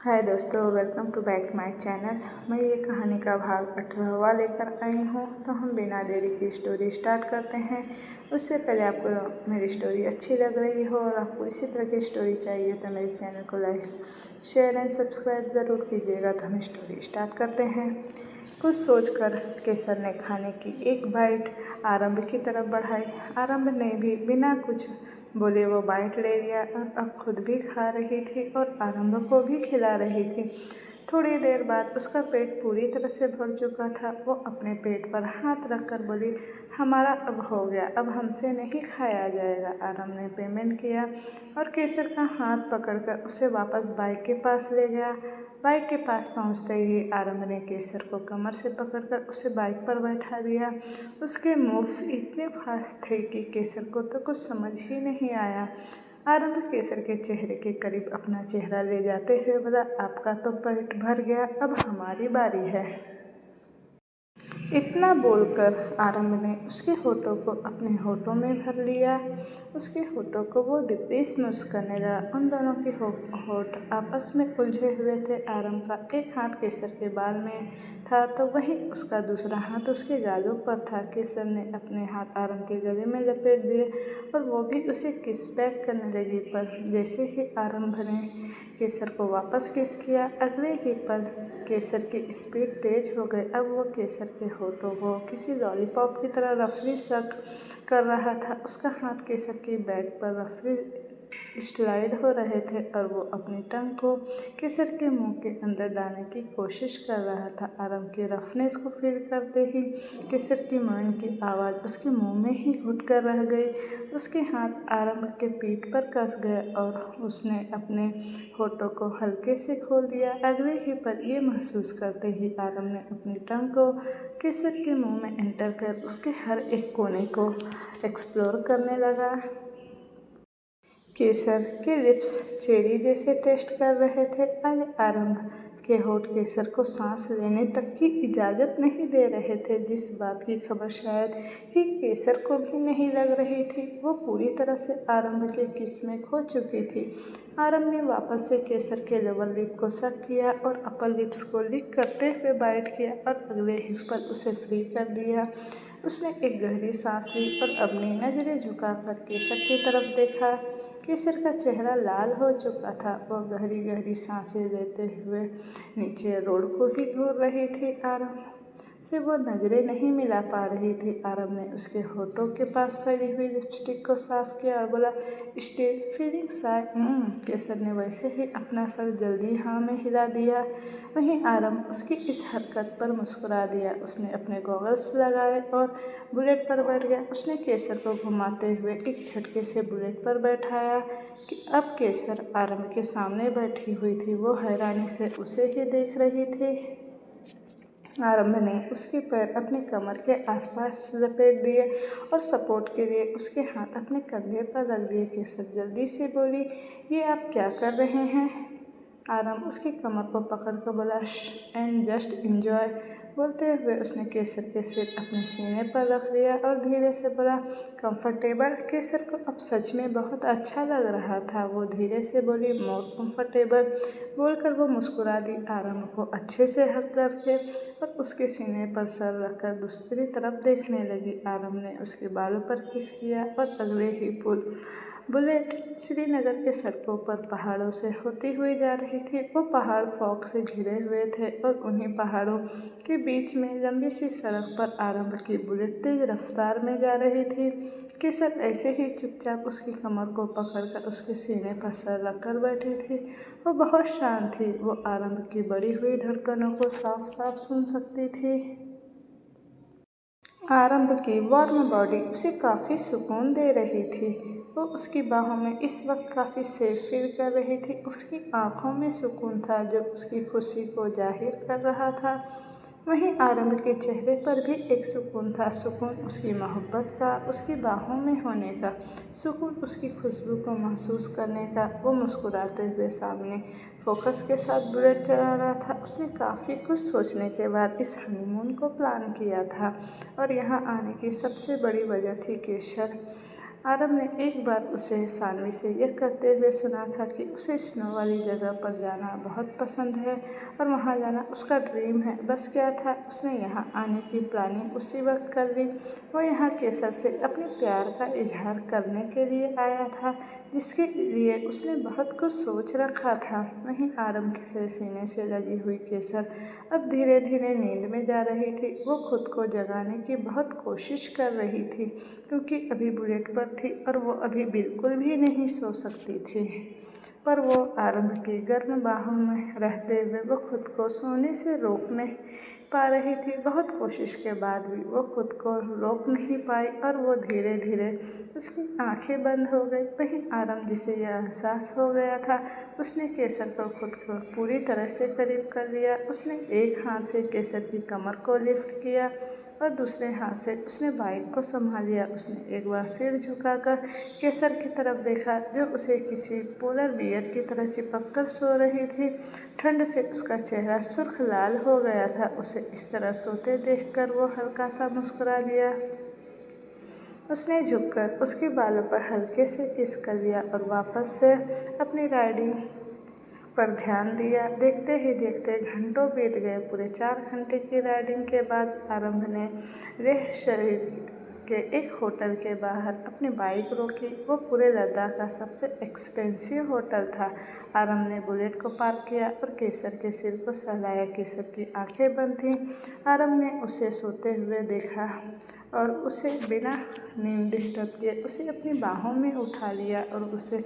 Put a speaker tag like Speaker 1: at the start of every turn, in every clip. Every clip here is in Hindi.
Speaker 1: हाय दोस्तों, welcome to back my channel. मैं ये कहानी का भाग 18वां लेकर आई हूँ। तो हम बिना देरी की स्टोरी स्टार्ट करते हैं। उससे पहले आपको मेरी स्टोरी अच्छी लग रही हो और आपको इसी तरह की स्टोरी चाहिए तो मेरे चैनल को लाइक शेयर एंड सब्सक्राइब ज़रूर कीजिएगा। तो हम स्टोरी स्टार्ट करते हैं। कुछ सोचकर केसर ने खाने की एक बाइट आरंभ की तरफ बढ़ाई। आरंभ ने भी बिना कुछ बोले वो बाइट ले लिया और अब खुद भी खा रही थी और आरंभ को भी खिला रही थी। थोड़ी देर बाद उसका पेट पूरी तरह से भर चुका था। वो अपने पेट पर हाथ रखकर बोली, हमारा अब हो गया, अब हमसे नहीं खाया जाएगा। आरंभ ने पेमेंट किया और केसर का हाथ पकड़कर उसे वापस बाइक के पास ले गया। बाइक के पास पहुंचते ही आरंभ ने केसर को कमर से पकड़कर उसे बाइक पर बैठा दिया। उसके मूव्स इतने फास्ट थे कि केसर को तो कुछ समझ ही नहीं आया। आरंभ केसर के चेहरे के करीब अपना चेहरा ले जाते हुए बोला, आपका तो पेट भर गया, अब हमारी बारी है। इतना बोलकर आरंभ ने उसके होठों को अपने होठों में भर लिया। उसके होठों को वो डिप्टी स्मूथ करने लगा। उन दोनों के होठ आपस में उलझे हुए थे। आरंभ का एक हाथ केसर के बाल में था तो वहीं उसका दूसरा हाथ उसके गालों पर था। केसर ने अपने हाथ आरंभ के गले में लपेट दिए और वो भी उसे किस बैक करने लगी। पर जैसे ही आरंभ ने केसर को वापस किस किया, अगले ही पल केसर की स्पीड तेज हो गई। अब वो केसर के होठों को किसी लॉलीपॉप की तरह रफली सक कर रहा था। उसका हाथ केसर की बैक पर रफली स्लाइड हो रहे थे और वो अपनी टंग को केसर के मुंह के अंदर डालने की कोशिश कर रहा था। आरंभ के रफनेस को फील करते ही केसर की मोइन की आवाज़ उसके मुंह में ही घुट कर रह गई। उसके हाथ आरंभ के पीठ पर कस गए और उसने अपने होठों को हल्के से खोल दिया। अगले ही पल ये महसूस करते ही आरंभ ने अपनी टंग को केसर के मुंह में एंटर कर उसके हर एक कोने को एक्सप्लोर करने लगा। केसर के लिप्स चेरी जैसे टेस्ट कर रहे थे। आज आरंभ के होठ केसर को सांस लेने तक की इजाज़त नहीं दे रहे थे। जिस बात की खबर शायद ही केसर को भी नहीं लग रही थी, वो पूरी तरह से आरंभ के किस में खो चुकी थी। आरंभ ने वापस से केसर के लोअर लिप को सक किया और अपर लिप्स को लिक करते हुए बाइट किया और अगले ही पल उसे फ्री कर दिया। उसने एक गहरी सांस ली और अपनी नज़रें झुकाकर केसर की तरफ देखा। केसर का चेहरा लाल हो चुका था। वह गहरी गहरी सांसें लेते हुए नीचे रोड को ही घूर रही थी। आरंभ से वो नज़रें नहीं मिला पा रही थी। आरंभ ने उसके होठों के पास फैली हुई लिपस्टिक को साफ किया और बोला, स्टिल फीलिंग शाय। केसर ने वैसे ही अपना सर जल्दी हाँ में हिला दिया। वहीं आरंभ उसकी इस हरकत पर मुस्कुरा दिया। उसने अपने गॉगल्स लगाए और बुलेट पर बैठ गया। उसने केसर को घुमाते हुए एक झटके से बुलेट पर बैठाया कि अब केसर आरंभ के सामने बैठी हुई थी। वो हैरानी से उसे ही देख रही थी। आरंभ ने उसके पैर अपने कमर के आसपास लपेट दिए और सपोर्ट के लिए उसके हाथ अपने कंधे पर रख दिए। केसर जल्दी से बोली, ये आप क्या कर रहे हैं? आरंभ उसकी कमर को पकड़कर बोला, एंड जस्ट एंजॉय। बोलते हुए उसने केसर के सिर अपने सीने पर रख लिया और धीरे से बोला, कंफर्टेबल? केसर को अब सच में बहुत अच्छा लग रहा था। वो धीरे से बोली, मोर कंफर्टेबल। बोलकर वो मुस्कुरा दी। आरंभ को अच्छे से हक करके और उसके सीने पर सर रखकर दूसरी तरफ देखने लगी। आरंभ ने उसके बालों पर किस किया और अगले ही बुलेट श्रीनगर के सड़कों पर पहाड़ों से होती हुई जा रही थी। वो पहाड़ फॉग से घिरे हुए थे और उन्हीं पहाड़ों के बीच में लंबी सी सड़क पर आरंभ की बुलेट तेज रफ्तार में जा रही थी। केसर ऐसे ही चुपचाप उसकी कमर को पकड़कर उसके सीने पर सर रखकर बैठी थी। वो बहुत शांत थी। वो आरंभ की बढ़ी हुई धड़कनों को साफ साफ सुन सकती थी। आरंभ की वार्म बॉडी उसे काफ़ी सुकून दे रही थी। वो उसकी बाहों में इस वक्त काफ़ी सेफ फील कर रही थी। उसकी आंखों में सुकून था जो उसकी खुशी को जाहिर कर रहा था। वहीं आरंभ के चेहरे पर भी एक सुकून था। सुकून उसकी मोहब्बत का, उसकी बाहों में होने का, सुकून उसकी खुशबू को महसूस करने का। वो मुस्कुराते हुए सामने फोकस के साथ बुलेट चला रहा था। उसने काफ़ी कुछ सोचने के बाद इस हनीमून को प्लान किया था और यहाँ आने की सबसे बड़ी वजह थी केसर। आरव ने एक बार उसे सानवी से यह कहते हुए सुना था कि उसे स्नो वाली जगह पर जाना बहुत पसंद है और वहाँ जाना उसका ड्रीम है। बस क्या था, उसने यहाँ आने की प्लानिंग उसी वक्त कर ली। वो यहाँ केसर से अपने प्यार का इजहार करने के लिए आया था, जिसके लिए उसने बहुत कुछ सोच रखा था। वहीं आरव के सीने से लगी हुई केसर अब धीरे धीरे नींद में जा रही थी। वो खुद को जगाने की बहुत कोशिश कर रही थी, क्योंकि अभी बुलेट पर थी और वो अभी बिल्कुल भी नहीं सो सकती थी। पर वो आरंभ की गर्म बाहों में रहते हुए वो खुद को सोने से रोक नहीं पा रही थी। बहुत कोशिश के बाद भी वो खुद को रोक नहीं पाई और वो धीरे धीरे उसकी आंखें बंद हो गई। वहीं आरंभ, जिसे यह एहसास हो गया था, उसने केसर को खुद को पूरी तरह से करीब कर लिया। उसने एक हाथ से केसर की कमर को लिफ्ट किया और दूसरे हाथ से उसने बाइक को संभाल लिया। उसने एक बार सिर झुकाकर केसर की तरफ देखा, जो उसे किसी पोलर बियर की तरह चिपक कर सो रही थी। ठंड से उसका चेहरा सुर्ख लाल हो गया था। उसे इस तरह सोते देखकर वो हल्का सा मुस्कुरा दिया। उसने झुककर उसके बालों पर हल्के से किस कर लिया और वापस से अपनी राइडिंग पर ध्यान दिया। देखते ही देखते घंटों बीत गए। पूरे 4 घंटे की राइडिंग के बाद आरंभ ने लेह शरीर के एक होटल के बाहर अपनी बाइक रोकी। वो पूरे लद्दाख का सबसे एक्सपेंसिव होटल था। आरंभ ने बुलेट को पार्क किया और केसर के सिर को सहलाया। केसर की आंखें बंद थीं। आरंभ ने उसे सोते हुए देखा और उसे बिना नींद डिस्टर्ब किए उसे अपनी बाहों में उठा लिया और उसे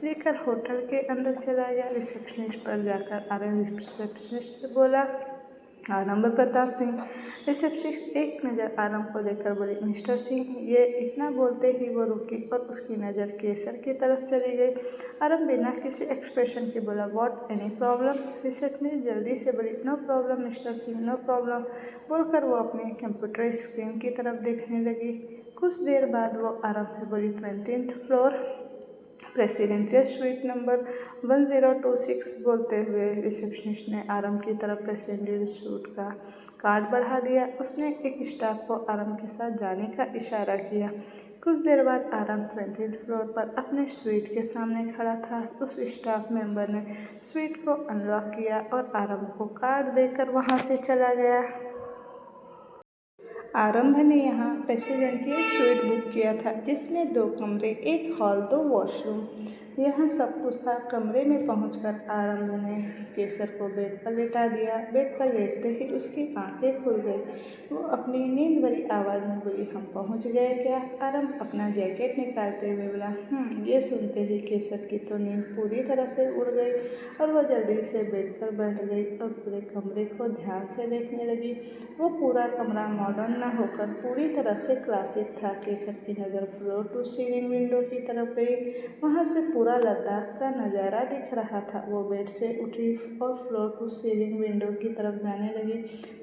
Speaker 1: लेकर होटल के अंदर चला गया। रिसेप्शनिस्ट पर जाकर आरंभ रिसेप्शनिस्ट से बोला, आरंभ प्रताप सिंह। रिसेप्शनिस्ट एक नज़र आरंभ को देखकर बोली, मिस्टर सिंह। ये इतना बोलते ही वो रुकी और उसकी नज़र केसर की तरफ चली गई। आरंभ बिना किसी एक्सप्रेशन के बोला, व्हाट, एनी प्रॉब्लम? रिसेप्शनिस्ट जल्दी से बोली, no problem mister Singh, no problem. बोलकर वो अपने कंप्यूटर स्क्रीन की तरफ देखने लगी। कुछ देर बाद वो आरंभ से बोली, 20th floor presidential suite number 1026। बोलते हुए रिसेप्शनिस्ट ने आरंभ की तरफ प्रेसिडेंशियल स्वीट का कार्ड बढ़ा दिया। उसने एक स्टाफ को आरंभ के साथ जाने का इशारा किया। कुछ देर बाद आरंभ 20th फ्लोर पर अपने स्वीट के सामने खड़ा था। उस स्टाफ मेंबर ने स्वीट को अनलॉक किया और आरंभ को कार्ड देकर वहां से चला गया। आरंभ ने यहाँ प्रेसिडेंशियल स्वीट बुक किया था, जिसमें 2 कमरे, 1 हॉल, 2 वॉशरूम, यहाँ सब कुछ था। कमरे में पहुंचकर आरंभ ने केसर को बेड पर लेटा दिया। बेड पर लेटते ही उसकी आंखें खुल गई। वो अपनी नींद भरी आवाज़ में बोली, हम पहुंच गए क्या? आरंभ अपना जैकेट निकालते हुए बोला, ये सुनते ही केसर की तो नींद पूरी तरह से उड़ गई और वह जल्दी से बेड पर बैठ गई और पूरे कमरे को ध्यान से देखने लगी। वो पूरा कमरा मॉडर्न न होकर पूरी तरह से क्लासिक था। केसर की नज़र फ्लोर टू सीलिंग विंडो की तरफ गई। वहाँ से पूरा लद्दाख का नज़ारा दिख रहा था। वो बेड से उठी और फ्लोर टू सीलिंग विंडो की तरफ जाने लगी।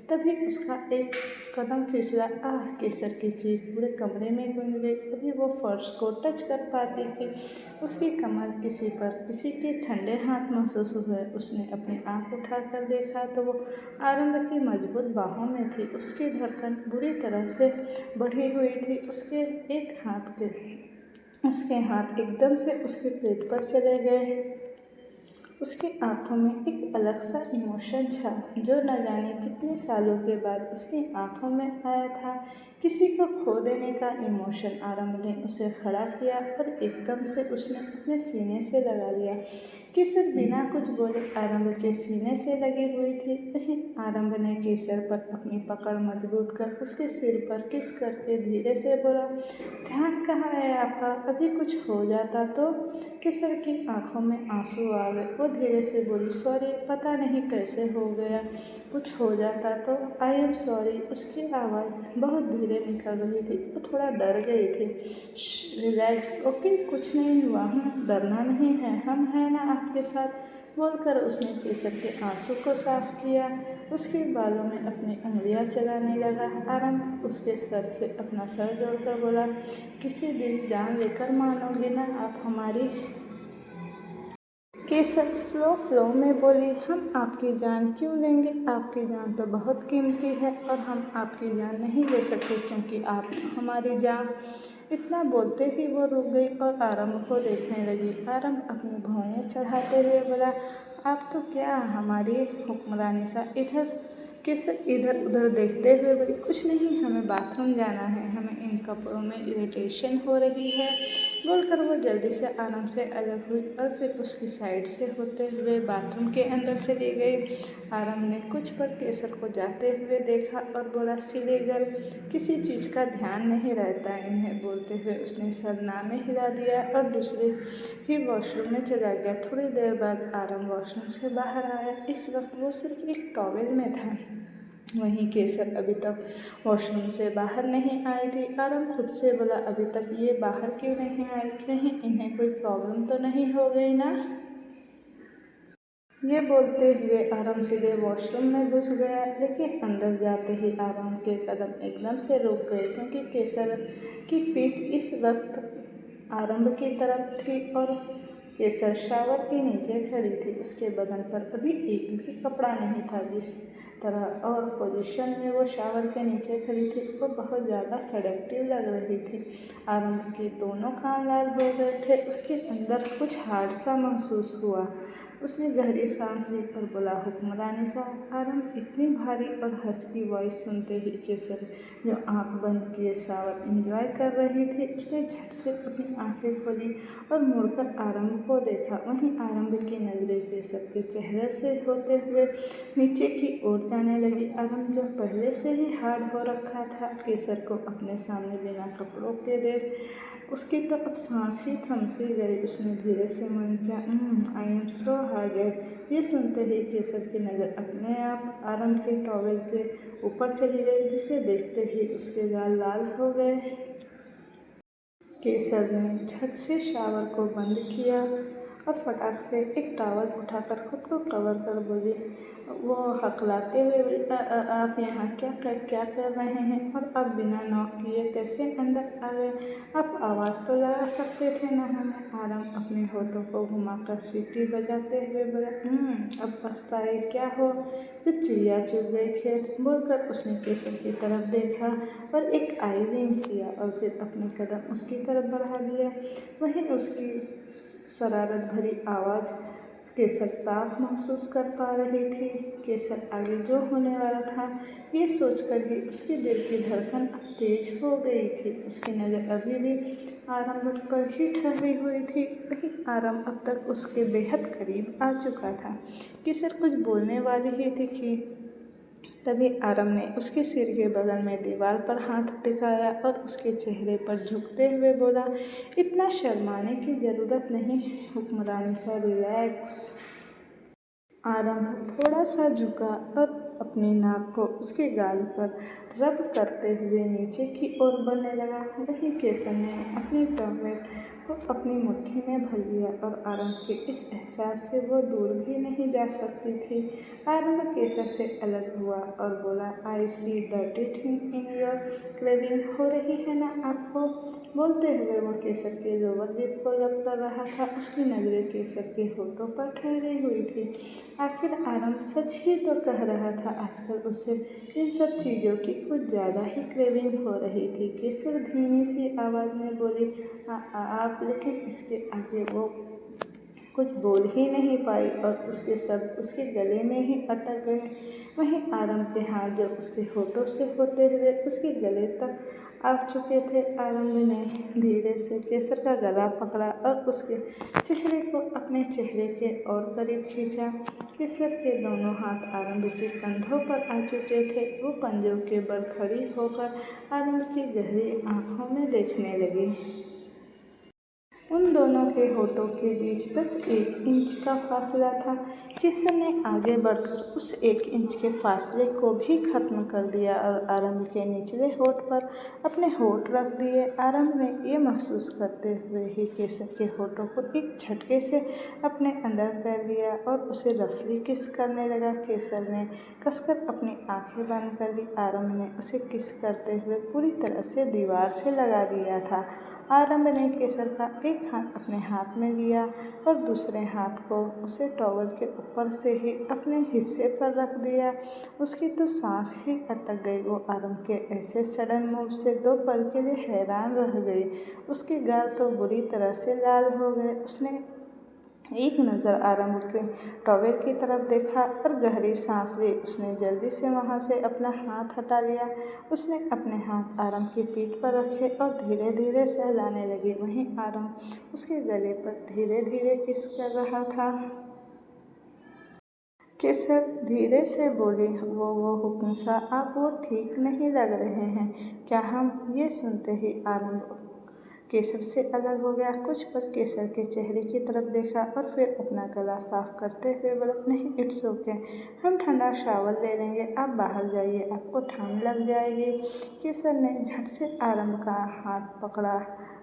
Speaker 1: तभी उसका एक कदम फिसला। आह! केसर की चीख पूरे कमरे में गूंज गई। अभी वो फर्श को टच कर पाती कि उसकी कमर किसी के ठंडे हाथ महसूस हुए। उसने अपनी आंख उठाकर देखा तो वो आरंभ की मजबूत बाहों में थी। उसकी धड़कन बुरी तरह से बढ़ी हुई थी। उसके हाथ एकदम से उसके पेट पर चले गए। उसकी आंखों में एक अलग सा इमोशन था, जो न जाने कितने सालों के बाद उसकी आंखों में आया था। किसी को खो देने का इमोशन। आरंभ ने उसे खड़ा किया और एकदम से उसने अपने सीने से लगा लिया। केसर बिना कुछ बोले आरंभ के सीने से लगी हुई थी। वहीं आरंभ ने केसर पर अपनी पकड़ मजबूत कर उसके सिर पर किस करके धीरे से बोला, ध्यान कहाँ है आपका? अभी कुछ हो जाता तो? केसर की आंखों में आंसू आ गए। वो धीरे से बोली, सॉरी, पता नहीं कैसे हो गया। कुछ हो जाता तो? I am sorry. उसकी आवाज़ बहुत धीरे निकल रही थी। वो थोड़ा डर गई थी। रिलैक्स, ओके, कुछ नहीं हुआ। डरना नहीं है, हम हैं ना आपके साथ। बोलकर उसने केसर के आंसू को साफ किया। उसके बालों में अपनी उंगलियां चलाने लगा। आरंभ उसके सर से अपना सर जोड़कर बोला, किसी दिन जान लेकर मानोगी ना आप हमारी? केसर फ्लो में बोली, हम आपकी जान क्यों लेंगे, आपकी जान तो बहुत कीमती है और हम आपकी जान नहीं ले सकते क्योंकि आप तो हमारी जान। इतना बोलते ही वो रुक गई और आरंभ को देखने लगी। आरंभ अपनी भौहें चढ़ाते हुए बोला, आप तो क्या हमारी हुक्मरानी सा। इधर केसर इधर उधर देखते हुए बोली, कुछ नहीं, हमें बाथरूम जाना है, हमें इन कपड़ों में इरिटेशन हो रही है। बोलकर वो जल्दी से आराम से अलग हुई और फिर उसकी साइड से होते हुए बाथरूम के अंदर चली गई। आराम ने कुछ पल केसर को जाते हुए देखा और बोला, सिले गर्ल, किसी चीज़ का ध्यान नहीं रहता इन्हें। बोलते हुए उसने सरनामे हिला दिया और दूसरे ही वॉशरूम में चला गया। थोड़ी देर बाद आराम वॉशरूम से बाहर आया। इस वक्त वो सिर्फ एक टॉवेल में था। वहीं केसर अभी तक वॉशरूम से बाहर नहीं आई थी। आरम खुद से बोला, अभी तक ये बाहर क्यों नहीं आई, कहीं इन्हें कोई प्रॉब्लम तो नहीं हो गई ना। ये बोलते हुए आरम सीधे वॉशरूम में घुस गया, लेकिन अंदर जाते ही आरम के कदम एकदम से रुक गए क्योंकि केसर की पीठ इस वक्त आरंभ की तरफ थी और केसर शावर के नीचे खड़ी थी। उसके बदन पर अभी एक भी कपड़ा नहीं था। जिस तरह और पोजीशन में वो शावर के नीचे खड़ी थी वो बहुत ज़्यादा सेडक्टिव लग रही थी। आरंभ के दोनों कान लाल हो गए थे। उसके अंदर कुछ हार्ड सा महसूस हुआ। उसने गहरी सांस लेकर बोला, हुक्मरानी साहब। आरंभ इतनी भारी और हस्की वॉइस सुनते ही केसर, जो आंख बंद किए शावर एंजॉय कर रही थी, उसने झट से अपनी आंखें खोली और मुड़कर आरंभ को देखा। वहीं आरंभ की नजरें केसर के चेहरे से होते हुए नीचे की ओर जाने लगी। आरंभ जो पहले से ही हार्ड हो रखा था, केसर को अपने सामने बिना कपड़ों के देख उसकी तो अब सांस ही थम सी गई। उसने धीरे से मन किया, आई एम सो हार्डेड। ये सुनते ही केसर की नज़र अपने आप आरंभ के टॉवेल के ऊपर चली गई, जिसे देखते ही उसके गाल लाल हो गए। केसर ने झट से शावर को बंद किया और फटाक से एक टॉवल उठाकर खुद को कवर कर बोली, वो हकलाते हुए बोली, आप यहाँ क्या कर रहे हैं और आप बिना नॉक किए कैसे अंदर आ गए? आप आवाज़ तो लगा सकते थे ना हमें। आरंभ अपने होठों को घुमाकर सीटी बजाते हुए बोला, अब पछताए क्या हो, जब चिड़िया चुग गई खेत। बोलकर उसने केसर की तरफ देखा और एक आई विंक किया और फिर अपने कदम उसकी तरफ बढ़ा दिया। वहीं उसकी शरारत भरी आवाज़ केसर साफ महसूस कर पा रही थी। केसर आगे जो होने वाला था ये सोचकर ही उसके दिल की धड़कन अब तेज हो गई थी। उसकी नज़र अभी भी आरंभ पर ही ठहरी हुई थी। वहीं आरंभ अब तक उसके बेहद करीब आ चुका था। केसर कुछ बोलने वाली ही थी कि तभी आरंभ ने उसके सिर के बगल में दीवार पर हाथ टिकाया और उसके चेहरे पर झुकते हुए बोला, इतना शर्माने की ज़रूरत नहीं हुक्मरानी सा, रिलैक्स। आरंभ थोड़ा सा झुका और अपनी नाक को उसके गाल पर रब करते हुए नीचे की ओर बढ़ने लगा। वहीं केसर ने अपनी टॉवेल को अपनी मुट्ठी में भर लिया और आरंभ के इस एहसास से वो दूर भी नहीं जा सकती थी। आरंभ केसर से अलग हुआ और बोला, आई सी डर्टी थिंग इन योर क्लेविंग, हो रही है ना आपको। बोलते हुए वो केसर के लोअर लिप को रब कर रहा था। उसकी नज़रें केसर के होठों पर ठहरी हुई थी। आखिर आरंभ सच ही तो कह रहा था। आजकल उसे इन सब चीज़ों की कुछ ज़्यादा ही क्रेविंग हो रही थी। केसर धीमी सी आवाज़ में बोली, आप, लेकिन इसके आगे वो कुछ बोल ही नहीं पाई और उसके शब्द उसके गले में ही अटक गए। वहीं आरंभ के हाथ जो उसके होठों से होते हुए उसके गले तक आ चुके थे। आरंभ ने धीरे से केसर का गला पकड़ा और उसके चेहरे को अपने चेहरे के और करीब खींचा। केसर के दोनों हाथ आरंभ के कंधों पर आ चुके थे। वो पंजों के बल खड़ी होकर आरंभ की गहरी आंखों में देखने लगी। उन दोनों के होठों के बीच बस 1 इंच का फासला था। केसर ने आगे बढ़कर उस 1 इंच के फासले को भी खत्म कर दिया और आरंभ के निचले होठ पर अपने होठ रख दिए। आरंभ ने ये महसूस करते हुए ही केसर के होठों को एक झटके से अपने अंदर कर लिया और उसे रफली किस करने लगा। केसर ने कसकर अपनी आंखें बंद कर ली। आरंभ ने उसे किस करते हुए पूरी तरह से दीवार से लगा दिया था। आरंभ ने केसर का एक हाथ अपने हाथ में लिया और दूसरे हाथ को उसे टॉवल के ऊपर से ही अपने हिस्से पर रख दिया। उसकी तो सांस ही अटक गई। वो आरंभ के ऐसे सडन मूव से 2 पल के लिए हैरान रह गई। उसके गाल तो बुरी तरह से लाल हो गए। उसने एक नज़र आरंभ के टॉवेल की तरफ देखा और गहरी सांस ली। उसने जल्दी से वहाँ से अपना हाथ हटा लिया। उसने अपने हाथ आरंभ की पीठ पर रखे और धीरे धीरे सहलाने लगी। वहीं आरंभ उसके गले पर धीरे धीरे किस कर रहा था। केसर धीरे से बोली, वो हुक्म सा, आप वो ठीक नहीं लग रहे हैं क्या हम? ये सुनते ही आरंभ केसर से अलग हो गया। कुछ पल केसर के चेहरे की तरफ देखा और फिर अपना गला साफ करते हुए बोला, नहीं, इट्स ओके, हम ठंडा शावर ले लेंगे, आप बाहर जाइए, आपको ठंड लग जाएगी। केसर ने झट से आरंभ का हाथ पकड़ा।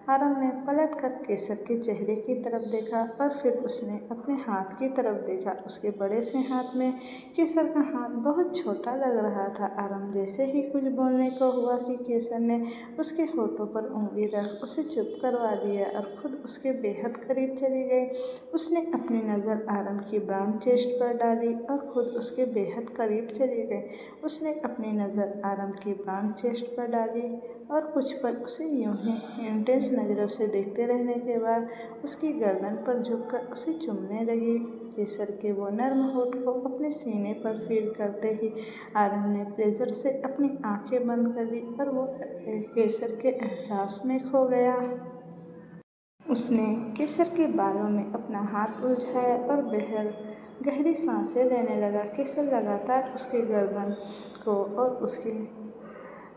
Speaker 1: आरंभ ने पलट कर केसर के चेहरे की तरफ देखा और फिर उसने अपने हाथ की तरफ देखा। उसके बड़े से हाथ में केसर का हाथ बहुत छोटा लग रहा था। आरंभ जैसे ही कुछ बोलने को हुआ कि केसर ने उसके होठों पर उंगली रख उसे चुप करवा दिया और खुद उसके बेहद करीब चली गई। उसने अपनी नज़र आरंभ की ब्राउन चेस्ट पर डाली और खुद उसके बेहद करीब चली गई। उसने अपनी नज़र आरंभ की ब्राउन चेस्ट पर डाली और कुछ पल उसे यूं ही इंटेंस नज़रों से देखते रहने के बाद उसकी गर्दन पर झुककर उसे चूमने लगी। केसर के वो नर्म होठ को अपने सीने पर फील करते ही आरंभ ने प्लेजर से अपनी आंखें बंद कर ली और वो केसर के एहसास में खो गया। उसने केसर के बालों में अपना हाथ उलझाया और बेहद गहरी सांसें लेने लगा। केसर लगातार उसके गर्दन को और उसके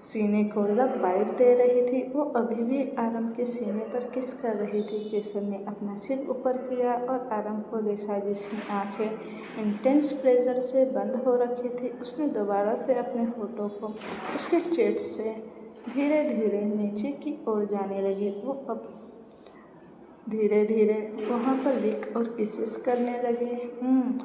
Speaker 1: सीने को लब बाइट दे रही थी। वो अभी भी आरंभ के सीने पर किस कर रही थी। केसर ने अपना सिर ऊपर किया और आरंभ को देखा जिसकी आंखें इंटेंस प्लेजर से बंद हो रखी थी। उसने दोबारा से अपने होठों को उसके चेस्ट से धीरे धीरे नीचे की ओर जाने लगी। वो अब धीरे धीरे वहाँ पर लिक और किसेस करने लगे।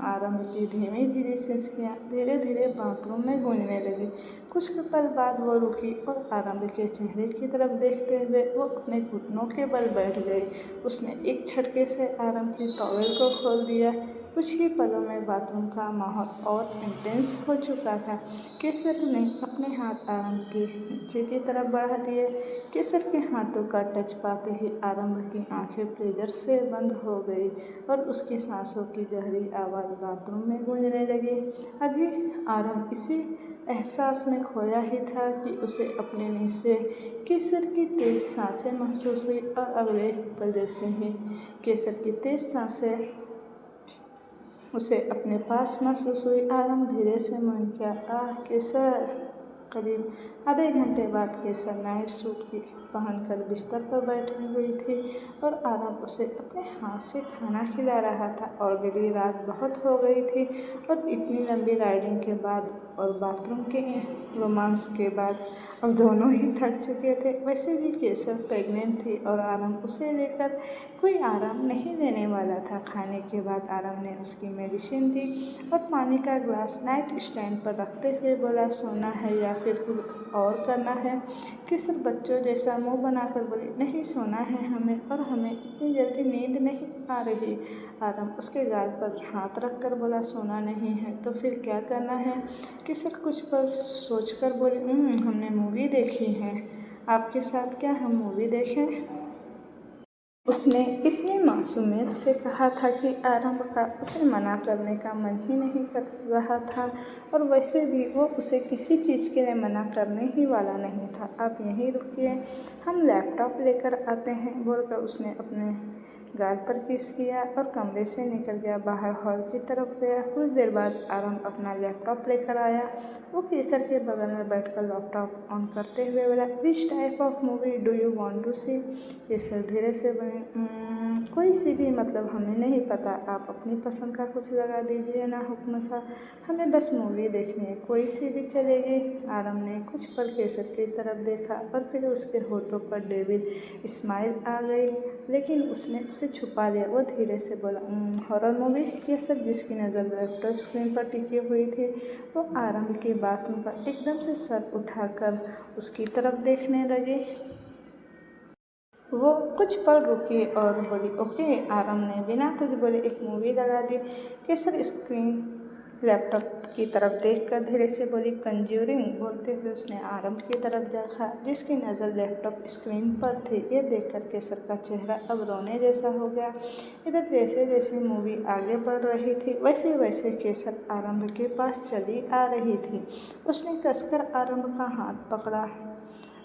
Speaker 1: आरंभ की धीमी धीमी सिसकियाँ धीरे धीरे बाथरूम में गूंजने लगी। कुछ पल बाद वो रुकी और आरंभ के चेहरे की तरफ देखते हुए वो अपने घुटनों के बल बैठ गई। उसने एक झटके से आरंभ की टॉवेल को खोल दिया। कुछ ही पलों में बाथरूम का माहौल और इंटेंस हो चुका था। केसर ने अपने हाथ आरंभ के नीचे की तरफ बढ़ा दिए। केसर के हाथों का टच पाते ही आरंभ की आंखें प्लेजर से बंद हो गई और उसकी सांसों की गहरी आवाज़ बाथरूम में गूंजने लगी। अभी आरंभ इसी एहसास में खोया ही था कि उसे अपने नीचे केसर की तेज सांसें महसूस हुई और अगले पल जैसे ही केसर की तेज सांसें उसे अपने पास महसूस हुई, आरंभ धीरे से मुड़ गया। आह केसर! करीब आधे घंटे बाद केसर नाइट सूट की पहनकर बिस्तर पर बैठी हुई थी और आरंभ उसे अपने हाथ से खाना खिला रहा था। ऑलरेडी रात बहुत हो गई थी और इतनी लंबी राइडिंग के बाद और बाथरूम के रोमांस के बाद अब दोनों ही थक चुके थे। वैसे भी केसर प्रेग्नेंट थी और आरंभ उसे लेकर कोई आराम नहीं लेने वाला था। खाने के बाद आरंभ ने उसकी मेडिसिन दी और पानी का ग्लास नाइट स्टैंड पर रखते हुए बोला, सोना है या फिर कुछ और करना है? केसर बच्चों जैसा मुंह बनाकर बोली, नहीं, सोना है हमें, और हमें इतनी जल्दी नींद नहीं आ रही। आरंभ उसके गाल पर हाथ रखकर बोला, सोना नहीं है तो फिर क्या करना है? केसर कुछ पल सोचकर बोली, हमने मूवी देखी है। आपके साथ क्या हम मूवी देखें? उसने इतनी मासूमियत से कहा था कि आरंभ का उसे मना करने का मन ही नहीं कर रहा था और वैसे भी वो उसे किसी चीज़ के लिए मना करने ही वाला नहीं था। आप यहीं रुकिए, हम लैपटॉप लेकर आते हैं, बोलकर उसने अपने गाल पर किस किया और कमरे से निकल गया। बाहर हॉल की तरफ गया। कुछ देर बाद आरंभ अपना लैपटॉप लेकर आया। वो केसर के बगल में बैठकर लैपटॉप ऑन करते हुए बोला, which type of movie do you want to see? Kesar धीरे से बोले, कोई सी भी, मतलब हमें नहीं पता, आप अपनी पसंद का कुछ लगा दीजिए ना हुक्म सा, हमें बस मूवी देखनी है, कोई सी भी चलेगी। आरंभ ने कुछ पल केसर की तरफ देखा और फिर उसके होठों पर डेविल स्माइल आ गई, लेकिन उसने उसे छुपा लिया। वो धीरे से बोला, हॉरर मूवी? केसर जिसकी नज़र लैपटॉप स्क्रीन पर टिकी हुई थी वो आरंभ की बात सुनकर एकदम से सर उठाकर उसकी तरफ देखने लगी। वो कुछ पल रुकी और बोली, ओके। आरम ने बिना कुछ बोले एक मूवी लगा दी। केसर स्क्रीन लैपटॉप की तरफ देखकर धीरे से बोली, कंज्यूरिंग। बोलते हुए उसने आरम की तरफ देखा, जिसकी नज़र लैपटॉप स्क्रीन पर थी। ये देखकर केसर का चेहरा अब रोने जैसा हो गया। इधर जैसे जैसे मूवी आगे बढ़ रही थी वैसे वैसे केसर आरंभ के पास चली आ रही थी। उसने कसकर आरंभ का हाथ पकड़ा।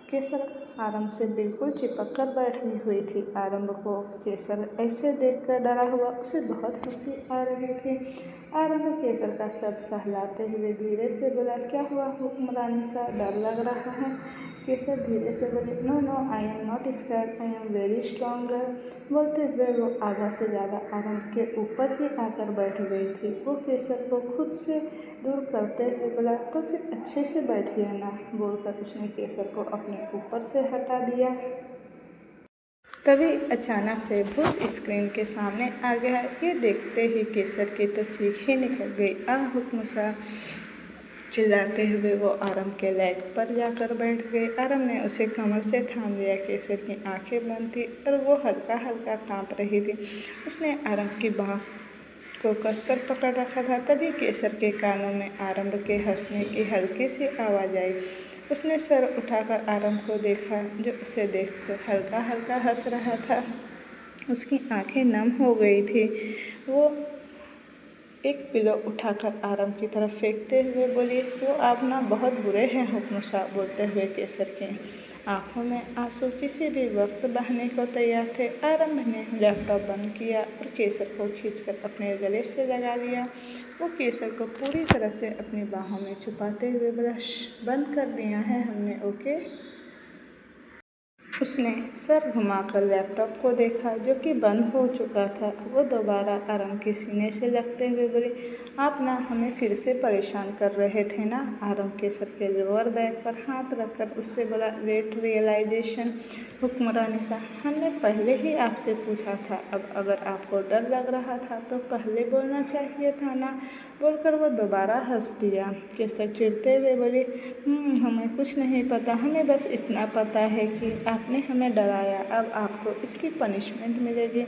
Speaker 1: केसर आरंभ से बिल्कुल चिपक कर बैठी हुई थी। आरंभ को केसर ऐसे देखकर डरा हुआ उसे बहुत हंसी आ रही थी। आरंभ केसर का सर सहलाते हुए धीरे से बोला, क्या हुआ हुक्मरानी सा, डर लग रहा है? केसर धीरे से बोली, no no, I am not scared, I am very strong girl. बोलते हुए वो आधा से ज़्यादा आरंभ के ऊपर ही आकर बैठ गई थी। वो केसर को खुद से दूर करते हुए बोला, तो फिर अच्छे से बैठिए ना। बोलकर उसने केसर को अपने ऊपर से हटा दिया। तभी अचानक से भूत स्क्रीन के सामने आ गया। ये देखते ही केसर की तो चीख ही निकल गई। हुक्म सा चिल्लाते हुए वो आरम के लेग पर जाकर बैठ गई। आरम ने उसे कमर से थाम लिया। केसर की आंखें बंद थी और वो हल्का हल्का कांप रही थी। उसने आरम की बाँह को कसकर पकड़ रखा था। तभी केसर के कानों में आरंभ के हंसने की हल्की सी आवाज़ आई। उसने सर उठाकर आरंभ को देखा, जो उसे देखकर हल्का हल्का हंस रहा था। उसकी आंखें नम हो गई थी। वो एक पिलो उठाकर आरंभ की तरफ फेंकते हुए बोली, वो आप ना बहुत बुरे हैं हुक्म साहब। बोलते हुए केसर की आंखों में आंसू किसी भी वक्त बहने को तैयार थे। आरंभ ने लैपटॉप बंद किया और केसर को खींचकर अपने गले से लगा लिया। वो केसर को पूरी तरह से अपनी बाहों में छुपाते हुए बोला, बंद कर दिया है हमने, ओके। उसने सर घुमाकर लैपटॉप को देखा, जो कि बंद हो चुका था। वो दोबारा आरंभ के सीने से लगते हुए बोली, आप ना हमें फिर से परेशान कर रहे थे ना। आरंभ के सर के लोअर बैक पर हाथ रखकर उससे बोला, वेट रियलाइजेशन हुक्मरानी सा, हमने पहले ही आपसे पूछा था। अब अगर आपको डर लग रहा था तो पहले बोलना चाहिए था ना। बोलकर वो दोबारा हंस दिया। केसर चिढ़ते हुए बोली, हमें कुछ नहीं पता, हमें बस इतना पता है कि आपने हमें डराया, अब आपको इसकी पनिशमेंट मिलेगी।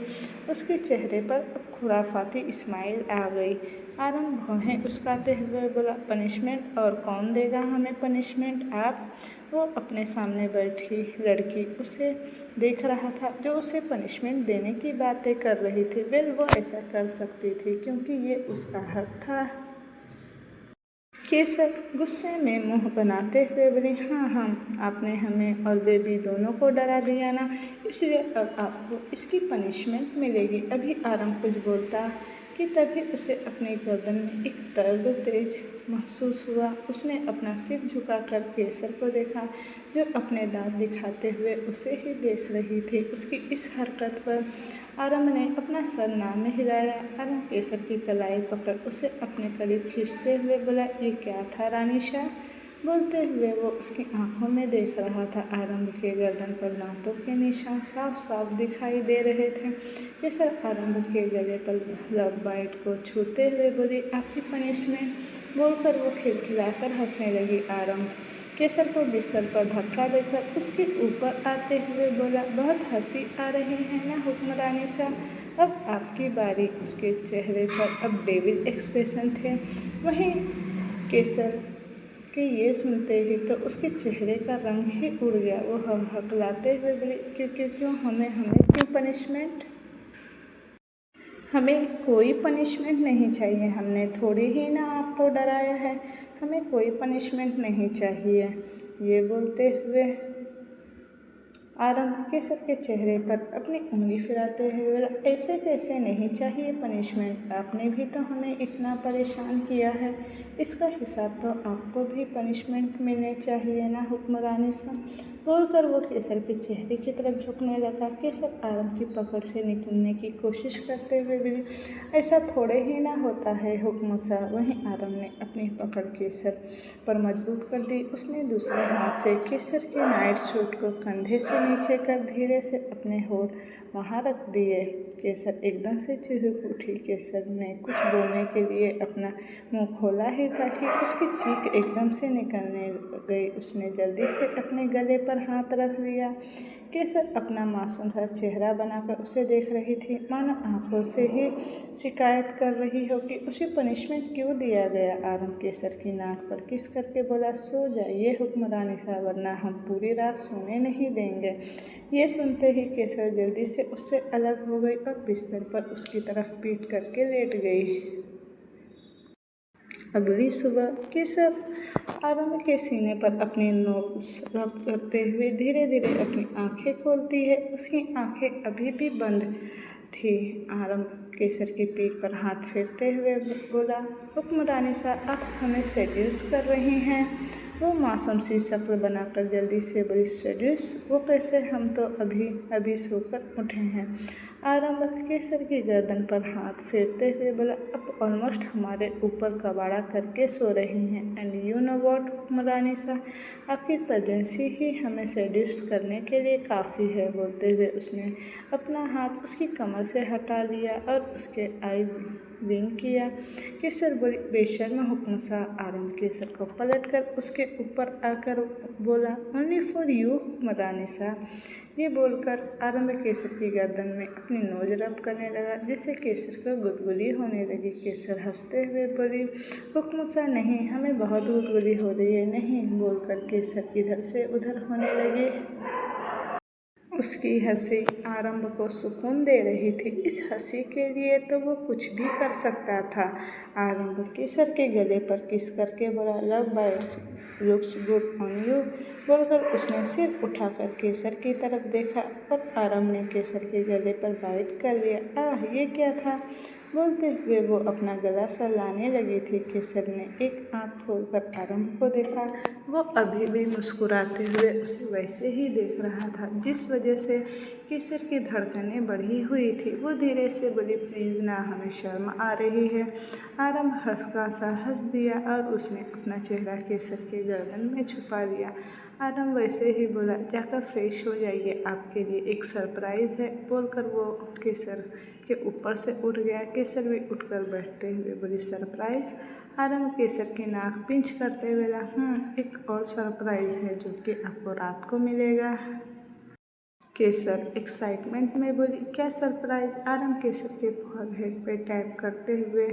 Speaker 1: उसके चेहरे पर अब खुराफाती स्माइल आ गई। आरंभ भौहें उचकाते हुए बोला, पनिशमेंट? और कौन देगा हमें पनिशमेंट? आप? वो अपने सामने बैठी लड़की उसे देख रहा था, जो उसे पनिशमेंट देने की बातें कर रही थी। वेल, वो ऐसा कर सकती थी क्योंकि ये उसका हक था। केसर गुस्से में मुंह बनाते हुए बोली, हाँ, आपने हमें और बेबी दोनों को डरा दिया ना, इसलिए अब आपको इसकी पनिशमेंट मिलेगी। अभी आरंभ कुछ बोलता कि तभी उसे अपनी गर्दन में एक दर्द तेज महसूस हुआ। उसने अपना सिर झुकाकर केसर को देखा, जो अपने दांत दिखाते हुए उसे ही देख रही थी। उसकी इस हरकत पर आरंभ ने अपना सर ना में हिलाया। आरंभ केसर की कलाई पकड़ उसे अपने करीब खींचते हुए बोला, ये क्या था रानीशा? बोलते हुए वो उसकी आंखों में देख रहा था। आरंभ के गर्दन पर दांतों के निशान साफ साफ दिखाई दे रहे थे। केसर आरंभ के गले पर लव बाइट को छूते हुए बोली, आपकी पनिशमेंट। बोलकर वो खिलखिलाकर हंसने लगी। आरंभ केसर को बिस्तर पर धक्का देकर उसके ऊपर आते हुए बोला, बहुत हंसी आ रही है ना हुक्मरानी साहब, अब आपकी बारी। उसके चेहरे पर अब डेविल एक्सप्रेशन थे। वहीं केसर के ये सुनते ही तो उसके चेहरे का रंग ही उड़ गया। वो हकलाते हुए बोली, क्यों हमें क्यों पनिशमेंट? हमें कोई पनिशमेंट नहीं चाहिए, हमने थोड़ी ही ना आपको डराया है, हमें कोई पनिशमेंट नहीं चाहिए। ये बोलते हुए आरंभ केसर के चेहरे पर अपनी उंगली फिराते हुए बोला, ऐसे कैसे नहीं चाहिए पनिशमेंट? आपने भी तो हमें इतना परेशान किया है, इसका हिसाब तो आपको भी पनिशमेंट मिलने चाहिए ना हुक्मरानी साहब। बोलकर वो केसर के चेहरे की तरफ झुकने लगा। केसर आरंभ की पकड़ से निकलने की कोशिश करते हुए बोली, ऐसा थोड़े ही ना होता है हुक्म साहब। वहीं आरंभ ने अपनी पकड़ केसर पर मजबूत कर दी। उसने दूसरे हाथ से केसर के नाइट सूट को कंधे से नीचे कर धीरे से अपने होठ वहाँ रख दिए। केसर एकदम से चिढ़ उठी। केसर ने कुछ बोलने के लिए अपना मुंह खोला ही था कि उसकी चीख एकदम से निकलने गई। उसने जल्दी से अपने गले पर पर हाथ रख लिया। केसर अपना मासूम सा चेहरा बनाकर उसे देख रही थी, मानो आंखों से ही शिकायत कर रही हो कि उसे पनिशमेंट क्यों दिया गया। आरंभ केसर की नाक पर किस करके बोला, सो जाइए हुक्मरानी साहब, वरना हम पूरी रात सोने नहीं देंगे। ये सुनते ही केसर जल्दी से उससे अलग हो गई और बिस्तर पर उसकी तरफ पीट करके लेट गई। अगली सुबह केसर आरंभ के सीने पर अपनी नोज रब करते हुए धीरे धीरे अपनी आंखें खोलती है। उसकी आंखें अभी भी बंद थी। आरंभ केसर की पीठ पर हाथ फेरते हुए बोला, हुक्मरानी साहब, आप हमें सेड्यूस कर रही हैं। वो मासूम सी शक्ल बनाकर जल्दी से बोली, सेड्यूस? वो कैसे? हम तो अभी अभी सोकर उठे हैं। आरंभ केसर की गर्दन पर हाथ फेरते हुए बोला, अब ऑलमोस्ट हमारे ऊपर कबाड़ा करके सो रही हैं। एंड यू नो व्हाट हुक्मरानी साहब, आपकी प्रेजेंसी ही हमें सेड्यूस करने के लिए काफ़ी है। बोलते हुए उसने अपना हाथ उसकी कमर से हटा लिया और उसके आई विंग किया। केसर बोली, बेशर्म हुक्म साहब। आरंभ केसर को पलटकर उसके ऊपर आकर बोला, ओनली फॉर यू हुक्मरानी साहब। ये बोलकर आरंभ केसर की गर्दन में अपनी नोज रब करने लगा, जिससे केसर को गुदगुदी होने लगी। केसर हंसते हुए बोली, हुक्म साहब नहीं, हमें बहुत गुदगुदी हो रही है। नहीं, बोलकर केसर इधर से उधर होने लगी। उसकी हंसी आरंभ को सुकून दे रही थी। इस हंसी के लिए तो वो कुछ भी कर सकता था। आरंभ केसर के गले पर किस करके बोला, love bites looks good on you. बोलकर उसने सिर उठाकर केसर की तरफ देखा और आरंभ ने केसर के गले पर बाइट कर लिया। आह, ये क्या था? बोलते हुए वो अपना गला सहलाने लगी थी। केसर ने एक आंख खोलकर आरंभ को देखा। वो अभी भी मुस्कुराते हुए उसे वैसे ही देख रहा था, जिस वजह से केसर की धड़कनें बढ़ी हुई थी। वो धीरे से बोली, प्लीज़ ना, हमें शर्म आ रही है। आरंभ हल्का सा हंस दिया और उसने अपना चेहरा केसर के गर्दन में छुपा लिया। आरंभ वैसे ही बोला, जाकर फ्रेश हो जाइए, आपके लिए एक सरप्राइज़ है। बोलकर वो केसर के ऊपर से उठ गया। केसर भी उठकर बैठते हुए बोली, सरप्राइज़? आरंभ केसर की नाक पिंच करते हुए बोला, एक और सरप्राइज़ है जो कि आपको रात को मिलेगा। केसर एक्साइटमेंट में बोली, क्या सरप्राइज़? आरंभ केसर के फॉरहेड पे टैप करते हुए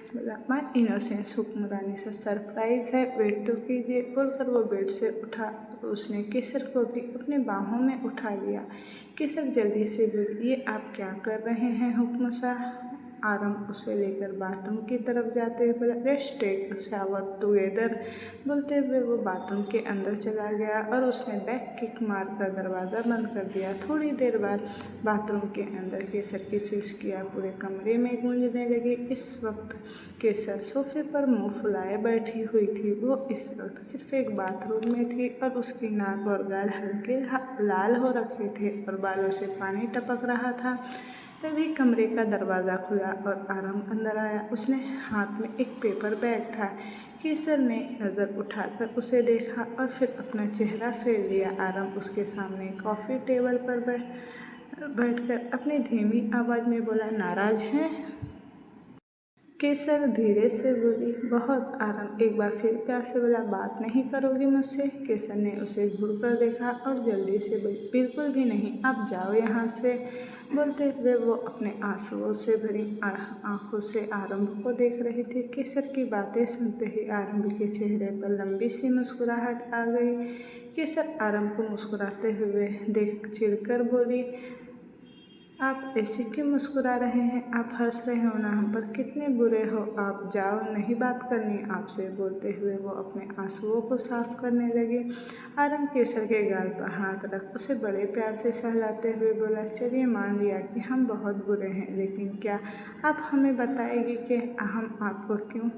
Speaker 1: बोला, माय इनोसेंस हुक्मरानी से सरप्राइज़ है, वेट तो कीजिए। बोलकर वो बेड से उठा और उसने केसर को भी अपने बाहों में उठा लिया। केसर जल्दी से बोली, ये आप क्या कर रहे हैं हुक्म साहब? आरंभ उसे लेकर बाथरूम की तरफ जाते हुए बोला, let's take a shower together. बोलते हुए वो बाथरूम के अंदर चला गया और उसने बैक किक मारकर दरवाज़ा बंद कर दिया। थोड़ी देर बाद बाथरूम के अंदर केसर की सिसकियाँ पूरे कमरे में गूंजने लगी। इस वक्त केसर सोफे पर मुंह फुलाए बैठी हुई थी। वो इस वक्त सिर्फ एक बाथरूम में थी और उसकी नाक और गाल हल्के लाल हो रखे थे और बालों से पानी टपक रहा था। तभी कमरे का दरवाज़ा खुला और आरंभ अंदर आया। उसने हाथ में एक पेपर बैग था। केसर ने नज़र उठाकर उसे देखा और फिर अपना चेहरा फेर लिया। आरंभ उसके सामने कॉफ़ी टेबल पर बैठकर अपनी धीमी आवाज़ में बोला, नाराज़ हैं? केसर धीरे से बोली, बहुत। आरंभ एक बार फिर प्यार से बोला, बात नहीं करोगी मुझसे? केसर ने उसे घूरकर देखा और जल्दी से बोली, बिल्कुल भी नहीं, आप जाओ यहाँ से। बोलते हुए वो अपने आंसुओं से भरी आंखों से आरंभ को देख रही थी। केसर की बातें सुनते ही आरंभ के चेहरे पर लंबी सी मुस्कुराहट आ गई। केसर आरंभ को मुस्कुराते हुए देख चिढ़कर बोली, आप ऐसे क्यों मुस्कुरा रहे हैं? आप हंस रहे हो ना, हम पर कितने बुरे हो आप। जाओ, नहीं बात करनी आपसे। बोलते हुए वो अपने आंसुओं को साफ करने लगी। आरंभ केसर के गाल पर हाथ रख उसे बड़े प्यार से सहलाते हुए बोला, चलिए मान लिया कि हम बहुत बुरे हैं, लेकिन क्या आप हमें बताएगी कि हम आपको क्यों